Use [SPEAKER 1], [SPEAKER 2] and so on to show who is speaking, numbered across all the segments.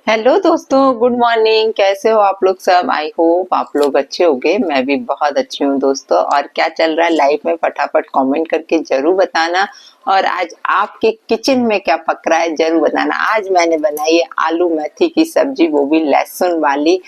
[SPEAKER 1] Hello दोस्तों, good morning. कैसे हो आप लोग सब? आई होप आप लोग अच्छे होंगे। मैं भी बहुत अच्छी हूँ दोस्तों। और क्या चल रहा है लाइफ में, फटाफट कमेंट करके जरूर बताना। और आज आपके किचन में क्या पक रहा है जरूर बताना। आज मैंने बनाई है आलू मेथी की सब्जी, वो भी लहसुन वाली।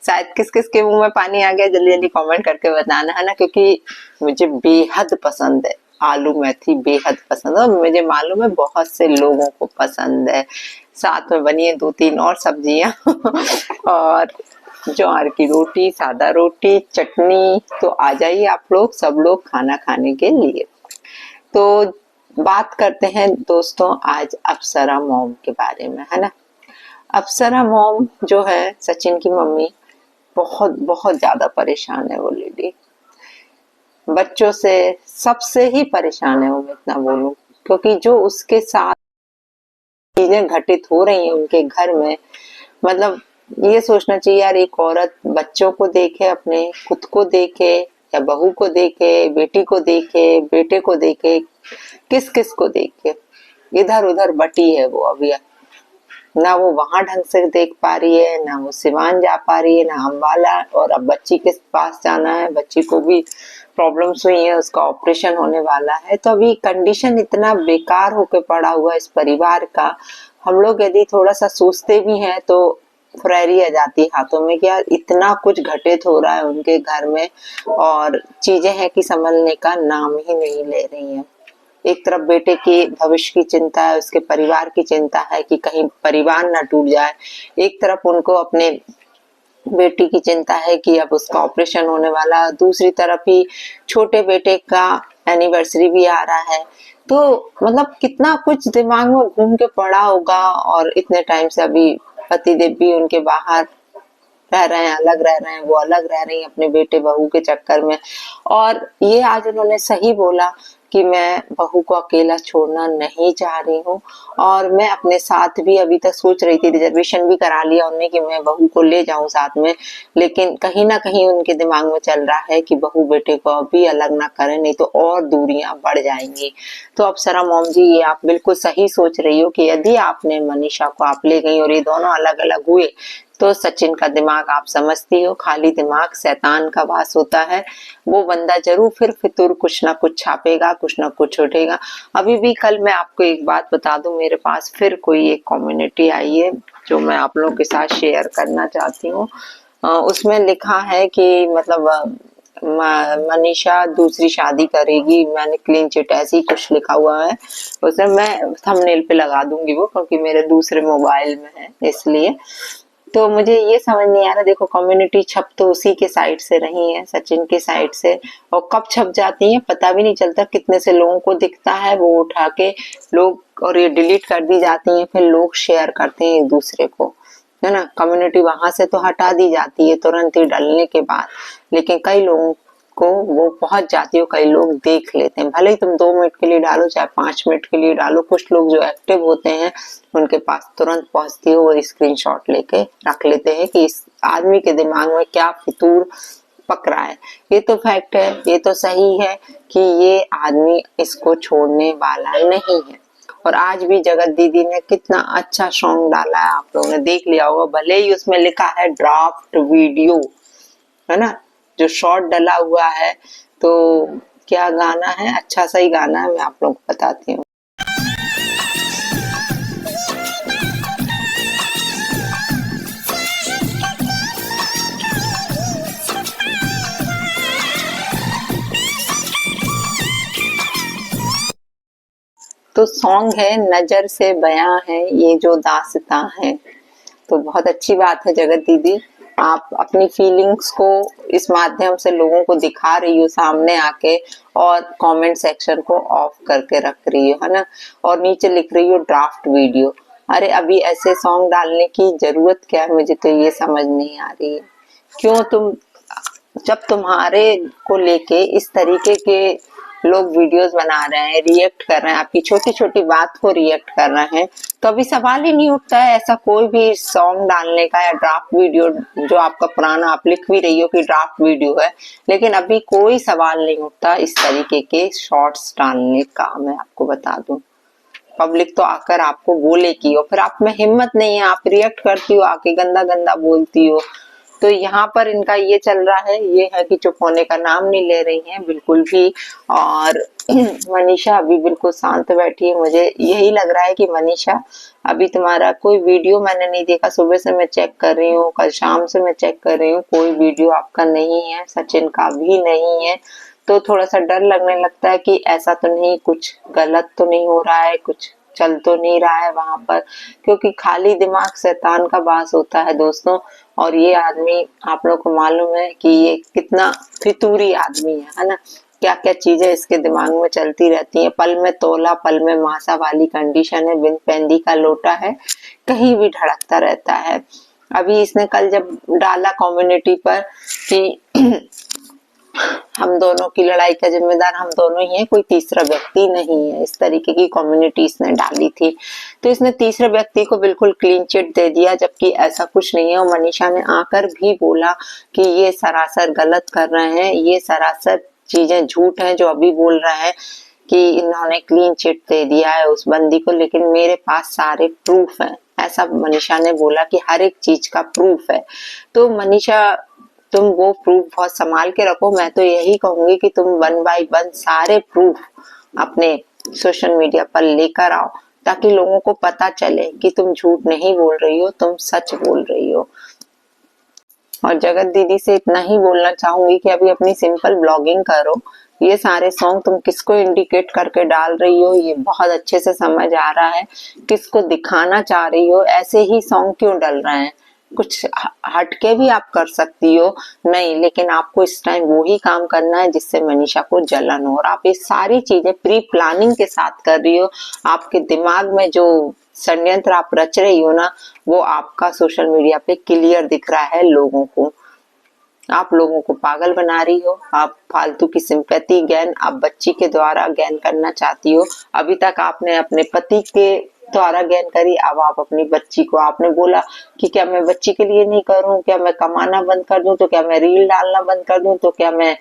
[SPEAKER 1] शायद किस किस के मुंह में पानी आ गया, जल्दी जल्दी कमेंट करके बताना, है ना, क्योंकि मुझे बेहद पसंद है। आलू मेथी बेहद पसंद है और मुझे मालूम है बहुत से लोगों को पसंद है। साथ में बनी है 2-3 और सब्जियां और ज्वार की रोटी, सादा रोटी, चटनी। तो आ जाइए आप लोग, सब लोग खाना खाने के लिए। तो बात करते हैं दोस्तों आज अप्सरा मॉम के बारे में, है ना। अप्सरा मॉम जो है, सचिन की मम्मी, बहुत बहुत ज्यादा परेशान है वो लेडी। बच्चों से सबसे ही परेशान है वो, मैं इतना बोलूं। क्योंकि जो उसके साथ चीजें घटित हो रही हैं उनके घर में, मतलब ये सोचना चाहिए यार, एक औरत बच्चों को देखे, अपने खुद को देखे, या बहू को देखे, बेटी को देखे, बेटे को देखे, किस किस को देखे। इधर उधर बटी है वो अभी। ना वो वहां ढंग से देख पा रही है, ना वो सिवान जा पा रही है, ना अम्बाला। और अब बच्ची के पास जाना है, बच्ची को भी प्रॉब्लम्स हुई है, उसका ऑपरेशन होने वाला है। तो अभी कंडीशन इतना बेकार होके पड़ा हुआ है इस परिवार का। हम लोग यदि थोड़ा सा सोचते भी हैं तो फुरैरी आ जाती हाथों में कि यार इतना कुछ घटित हो रहा है उनके घर में, और चीजें हैं कि संभलने का नाम ही नहीं ले रही हैं। एक तरफ बेटे के भविष्य की चिंता है, उसके परिवार की चिंता है कि कहीं परिवार ना टूट जाए। एक तरफ उनको अपने बेटी की चिंता है कि अब उसका ऑपरेशन होने वाला। दूसरी तरफ ही छोटे बेटे का एनिवर्सरी भी आ रहा है। तो मतलब कितना कुछ दिमाग में घूम के पड़ा होगा। और इतने टाइम से अभी पतिदेव भी उनके बाहर रह रहे हैं, अलग रह रहे हैं, वो अलग रह रही हैं अपने बेटे बहू के चक्कर में। और ये आज उन्होंने सही बोला कि मैं बहू को अकेला छोड़ना नहीं चाह रही हूँ। और मैं अपने साथ भी अभी तक सोच रही थी, रिजर्वेशन भी करा लिया उन्होंने कि मैं बहू को ले जाऊं साथ में। लेकिन कहीं ना कहीं उनके दिमाग में चल रहा है कि बहू बेटे को अभी अलग ना करें, नहीं तो और दूरियां बढ़ जाएंगी। तो अप्सरा मॉम जी, ये आप बिल्कुल सही सोच रही हो कि यदि आपने मनीषा को आप ले गई और ये दोनों अलग अलग हुए, तो सचिन का दिमाग आप समझती हो, खाली दिमाग शैतान का वास होता है। वो बंदा जरूर फिर फितूर कुछ ना कुछ छापेगा, कुछ ना कुछ उठेगा। अभी भी कल मैं आपको एक बात बता दूं, मेरे पास फिर कोई एक कम्युनिटी आई है जो मैं आप लोगों के साथ शेयर करना चाहती हूँ। उसमें लिखा है कि मतलब मनीषा दूसरी शादी करेगी। मैंने क्लीन चिट ऐसे ही कुछ लिखा हुआ है उसमें। मैं थंबनेल पे लगा दूंगी वो, क्योंकि मेरे दूसरे मोबाइल में है इसलिए। तो मुझे ये समझ नहीं आ रहा, देखो कम्युनिटी छप तो उसी के साइड से रही है, सचिन के साइड से। और कब छप जाती है पता भी नहीं चलता, कितने से लोगों को दिखता है वो उठा के लोग, और ये डिलीट कर दी जाती है, फिर लोग शेयर करते हैं एक दूसरे को, है ना। कम्युनिटी वहां से तो हटा दी जाती है तुरंत ही डलने के बाद, लेकिन कई लोगों को वो पहुंच जाती है, कई लोग देख लेते हैं। भले ही तुम 2 मिनट के लिए डालो, चाहे 5 मिनट के लिए डालो, कुछ लोग जो एक्टिव होते हैं उनके पास तुरंत पहुंचती है, वो स्क्रीनशॉट लेके रख लेते हैं कि इस आदमी के दिमाग में क्या फितूर पक रहा है। ये तो फैक्ट है, ये तो सही है कि ये आदमी इसको छोड़ने वाला नहीं है। और आज भी जगत दीदी ने कितना अच्छा सॉन्ग डाला है, आप लोगों ने देख लिया होगा, भले ही उसमें लिखा है ड्राफ्ट वीडियो, है ना, जो शॉर्ट डला हुआ है। तो क्या गाना है, अच्छा सा ही गाना है, मैं आप लोगों को बताती हूँ। तो सॉन्ग है नजर से बयां है ये जो दास्तां है। तो बहुत अच्छी बात है जगत दीदी, आप अपनी फीलिंग्स को इस माध्यम से लोगों को दिखा रही हो सामने आके, और कमेंट सेक्शन को ऑफ करके रख रही हो, है ना। और नीचे लिख रही हो ड्राफ्ट वीडियो। अरे अभी ऐसे सॉन्ग डालने की जरूरत क्या है, मुझे तो ये समझ नहीं आ रही है। क्यों तुम, जब तुम्हारे को लेके इस तरीके के लोग वीडियोस बना रहे हैं, रिएक्ट कर रहे हैं, आपकी छोटी छोटी बात को रिएक्ट कर रहे हैं, तो अभी सवाल ही नहीं उठता है ऐसा कोई भी सॉन्ग डालने का या ड्राफ्ट वीडियो, जो आपका पुराना आप लिख भी रही हो कि ड्राफ्ट वीडियो है, लेकिन अभी कोई सवाल नहीं उठता इस तरीके के शॉर्ट्स डालने का, मैं आपको बता दूं। पब्लिक तो आकर आपको बोलेगी और फिर आप में हिम्मत नहीं है, आप रिएक्ट करती हो, आके गंदा गंदा बोलती हो। तो यहाँ पर इनका ये चल रहा है, ये है कि चुप होने का नाम नहीं ले रही हैं बिल्कुल भी। और मनीषा अभी बिल्कुल शांत बैठी है। मुझे यही लग रहा है कि मनीषा अभी तुम्हारा कोई वीडियो मैंने नहीं देखा, सुबह से मैं चेक कर रही हूँ, कल शाम से मैं चेक कर रही हूँ, कोई वीडियो आपका नहीं है, सचिन का भी नहीं है। तो थोड़ा सा डर लगने लगता है कि ऐसा तो नहीं, कुछ गलत तो नहीं हो रहा है, कुछ चल तो नहीं रहा है वहां पर, क्योंकि खाली दिमाग शैतान का वास होता है दोस्तों। और ये आदमी आप लोग को मालूम है कि ये कितना फितूरी आदमी है ना। क्या क्या चीजें इसके दिमाग में चलती रहती हैं, पल में तोला पल में मासा वाली कंडीशन है, बिन पेंदी का लोटा है, कहीं भी धड़कता रहता है। अभी इसने कल जब डाला कम्युनिटी पर कि हम दोनों की लड़ाई का जिम्मेदार हम दोनों ही हैं, कोई तीसरा व्यक्ति नहीं है, इस तरीके की कम्युनिटी इसने डाली थी। तो इसने तीसरे व्यक्ति को बिल्कुल क्लीन चिट दे दिया, जबकि ऐसा कुछ नहीं है। और मनीषा ने आकर भी बोला कि ये सरासर गलत कर रहे हैं, ये सरासर चीजें झूठ हैं जो अभी बोल रहे हैं कि इन्होंने क्लीन चिट दे दिया है उस बंदी को, लेकिन मेरे पास सारे प्रूफ हैं, ऐसा मनीषा ने बोला कि हर एक चीज का प्रूफ है। तो मनीषा तुम वो प्रूफ बहुत संभाल के रखो। मैं तो यही कहूंगी कि तुम 1 बाय 1 सारे प्रूफ अपने सोशल मीडिया पर लेकर आओ, ताकि लोगों को पता चले कि तुम झूठ नहीं बोल रही हो, तुम सच बोल रही हो। और जगत दीदी से इतना ही बोलना चाहूंगी कि अभी अपनी सिंपल ब्लॉगिंग करो। ये सारे सॉन्ग तुम किसको इंडिकेट करके डाल रही हो ये बहुत अच्छे से समझ आ रहा है, किसको दिखाना चाह रही हो, ऐसे ही सॉन्ग क्यों डल रहे हैं। कुछ हटके भी आप कर सकती हो नहीं, लेकिन आपको इस टाइम वो ही काम करना है जिससे मनीषा को जलन हो। और आप ये सारी चीजें प्री प्लानिंग के साथ कर रही हो। आपके दिमाग में जो षड्यंत्र आप रच रही हो ना, वो आपका सोशल मीडिया पे क्लियर दिख रहा है लोगों को। आप लोगों को पागल बना रही हो, आप फालतू की सिंपैथी गेन आप बच्ची के द्वारा गेन करना चाहती हो। अभी तक आपने अपने पति के द्वारा गेन करी, अब आप अपनी बच्ची को, आपने बोला कि क्या मैं बच्ची के लिए नहीं करूं, क्या मैं कमाना बंद कर दूं, तो क्या मैं रील डालना बंद कर दूं, तो क्या मैं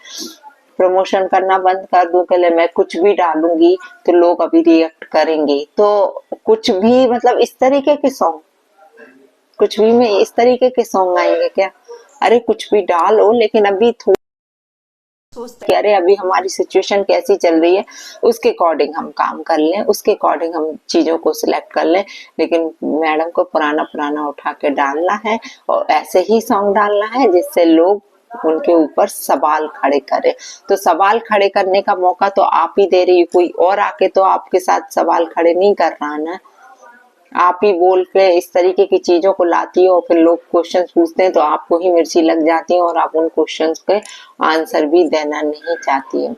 [SPEAKER 1] प्रमोशन करना बंद कर दूं, के लिए मैं कुछ भी डालूंगी तो लोग अभी रिएक्ट करेंगे। तो कुछ भी मतलब इस तरीके के सॉन्ग, कुछ भी में इस तरीके के सॉन्ग आएंगे क्या। अरे कुछ भी डालो, लेकिन अभी सोचते अरे अभी हमारी सिचुएशन कैसी चल रही है उसके अकॉर्डिंग हम काम कर लें, उसके अकॉर्डिंग हम चीजों को सिलेक्ट कर लें। लेकिन मैडम को पुराना पुराना उठा के डालना है और ऐसे ही सॉन्ग डालना है जिससे लोग उनके ऊपर सवाल खड़े करें। तो सवाल खड़े करने का मौका तो आप ही दे रही हो, कोई और आके तो आपके साथ सवाल खड़े नहीं कर रहा ना। आप ही बोल के इस तरीके की चीजों को लाती हो, फिर लोग क्वेश्चन पूछते हैं तो आपको ही मिर्ची लग जाती है और आप उन क्वेश्चंस के आंसर भी देना नहीं चाहती है।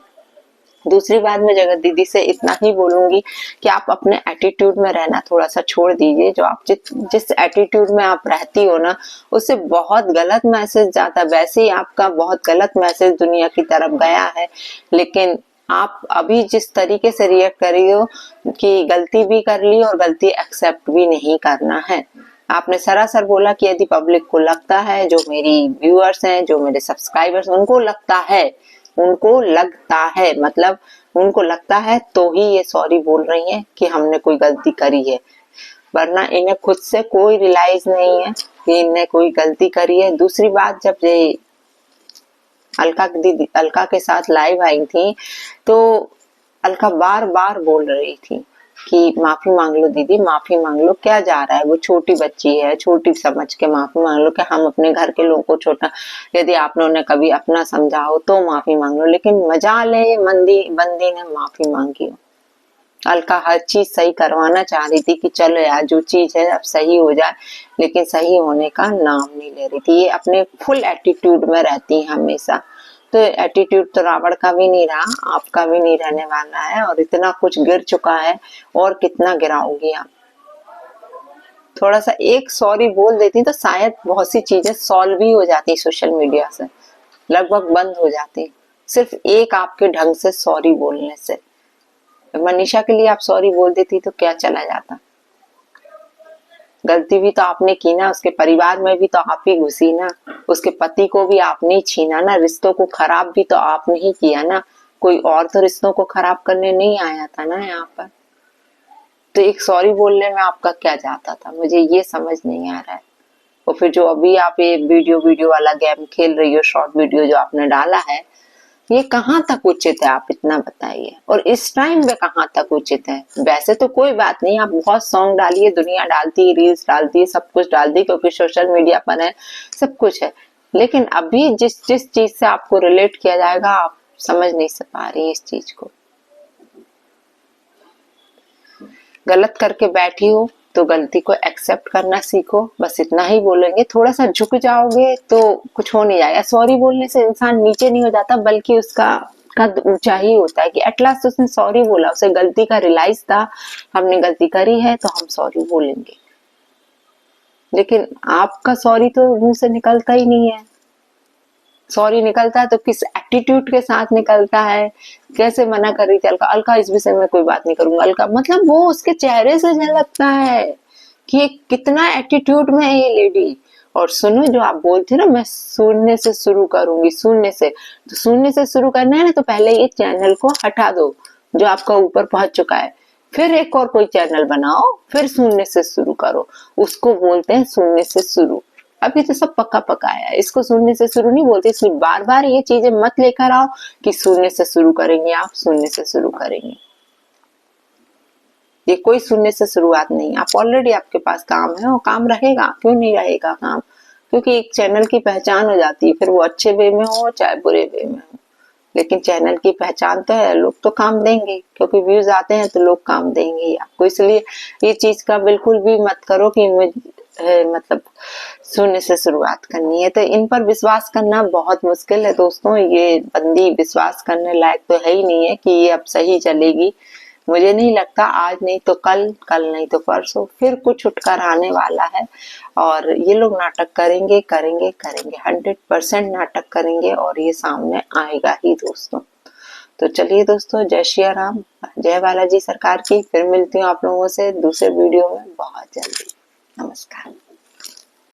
[SPEAKER 1] दूसरी बात मैं जगत दीदी से इतना ही बोलूंगी कि आप अपने एटीट्यूड में रहना थोड़ा सा छोड़ दीजिए। जो आप जिस एटीट्यूड में आप रहती हो ना, उससे बहुत गलत मैसेज जाता है। वैसे ही आपका बहुत गलत मैसेज दुनिया की तरफ गया है, लेकिन आप अभी जिस तरीके से रिएक्ट कर रही हो कि गलती भी कर ली और गलती एक्सेप्ट भी नहीं करना है। आपने सरासर बोला कि यदि पब्लिक को लगता है, जो मेरी व्यूअर्स हैं, जो मेरे सब्सक्राइबर्स, उनको लगता है मतलब उनको लगता है तो ही ये सॉरी बोल रही हैं कि हमने कोई गलती करी है, वरना इन्हें खुद से कोई रियलाइज नहीं है कि इन्हें कोई गलती करी है। दूसरी बात, जब ये अलका के साथ लाइव आई थी तो अलका बार बार बोल रही थी कि माफी मांग लो दीदी, माफी मांग लो, क्या जा रहा है, वो छोटी बच्ची है, छोटी समझ के माफी मांग लो। कि हम अपने घर के लोगों को छोटा, यदि आपने उन्हें कभी अपना समझा हो तो माफी मांग लो, लेकिन मजाल है बंदी ने माफी मांगी हो। अलका हर चीज सही करवाना चाह रही थी कि चलो यार जो चीज है अब सही हो जाए, लेकिन सही होने का नाम नहीं ले रही थी। ये अपने फुल एटीट्यूड में रहती है हमेशा। तो एटीट्यूड तो रावण का भी नहीं रहा, आपका भी नहीं रहने वाला है। और इतना कुछ गिर चुका है और कितना गिराओगी आप। थोड़ा सा एक सॉरी बोल देती तो शायद बहुत सी चीजें सॉल्व भी हो जाती सोशल मीडिया से, लगभग बंद हो जाती। सिर्फ एक आपके ढंग से सॉरी बोलने से। मनीषा के लिए आप सॉरी बोल देती तो क्या चला जाता। गलती भी तो आपने की ना, उसके परिवार में भी तो आप ही घुसी ना, उसके पति को भी आपने ही छीना ना, रिश्तों को खराब भी तो आपने ही किया ना। कोई और तो रिश्तों को खराब करने नहीं आया था ना यहाँ पर। तो एक सॉरी बोलने में आपका क्या जाता था, मुझे ये समझ नहीं आ रहा है। और फिर जो अभी आप ये वीडियो वाला गेम खेल रही हो, शॉर्ट वीडियो जो आपने डाला है, ये कहाँ तक उचित है, आप इतना बताइए। और इस टाइम पे कहाँ तक उचित है। वैसे तो कोई बात नहीं, आप बहुत सॉन्ग डालिए, दुनिया डालती है, रील्स डालती है, सब कुछ डालती है, क्योंकि सोशल मीडिया पर है, सब कुछ है। लेकिन अभी जिस जिस चीज से आपको रिलेट किया जाएगा, आप समझ नहीं पा रही इस चीज को। गलत करके बैठी हो तो गलती को एक्सेप्ट करना सीखो, बस इतना ही बोलेंगे। थोड़ा सा झुक जाओगे तो कुछ हो नहीं जाएगा। सॉरी बोलने से इंसान नीचे नहीं हो जाता, बल्कि उसका कद ऊंचा ही होता है कि एटलास्ट उसने सॉरी बोला, उसे गलती का रियलाइज था, हमने गलती करी है तो हम सॉरी बोलेंगे। लेकिन आपका सॉरी तो मुंह से निकलता ही नहीं है। सॉरी निकलता है तो किस एटीट्यूड के साथ निकलता है, कैसे मना कर रही थी अलका, अलका इस विषय में कोई बात नहीं करूंगा, अलका, मतलब वो उसके चेहरे से झलकता है कि ये कितना एटीट्यूड में है ये लेडी। और सुनो, जो आप बोलती ना, मैं सुनने से शुरू करूंगी, सुनने से, तो सुनने से शुरू करना है ना, तो पहले ये चैनल को हटा दो जो आपका ऊपर पहुंच चुका है, फिर एक और कोई चैनल बनाओ, फिर सुनने से शुरू करो। उसको बोलते हैं सुनने से शुरू। अभी तो सब पक्का पकाया है, इसको सुनने से शुरू नहीं बोलते। इसलिए बार बार ये चीजें मत लेकर आओ कि सुनने से शुरू करेंगे, आप सुनने से शुरू करेंगे। ये कोई सुनने से शुरुआत नहीं, आप ऑलरेडी आपके पास काम है और काम रहेगा, क्यों नहीं रहेगा काम, क्योंकि एक चैनल की पहचान हो जाती है, फिर वो अच्छे वे में हो चाहे बुरे वे में हो, लेकिन चैनल की पहचान तो है, लोग तो काम देंगे, क्योंकि व्यूज आते हैं तो लोग काम देंगे ही आपको। इसलिए ये चीज का बिल्कुल भी मत करो कि मतलब सुनने से शुरुआत करनी है। तो इन पर विश्वास करना बहुत मुश्किल है दोस्तों। ये बंदी विश्वास करने लायक तो है ही नहीं है कि ये अब सही चलेगी। मुझे नहीं लगता, आज नहीं तो कल, कल नहीं तो परसों फिर कुछ उठकर आने वाला है। और ये लोग नाटक करेंगे करेंगे करेंगे, 100% नाटक करेंगे और ये सामने आएगा ही दोस्तों। तो चलिए दोस्तों, जय श्री राम, जय बालाजी सरकार की। फिर मिलती हूँ आप लोगों से दूसरे वीडियो में बहुत जल्दी। नमस्कार।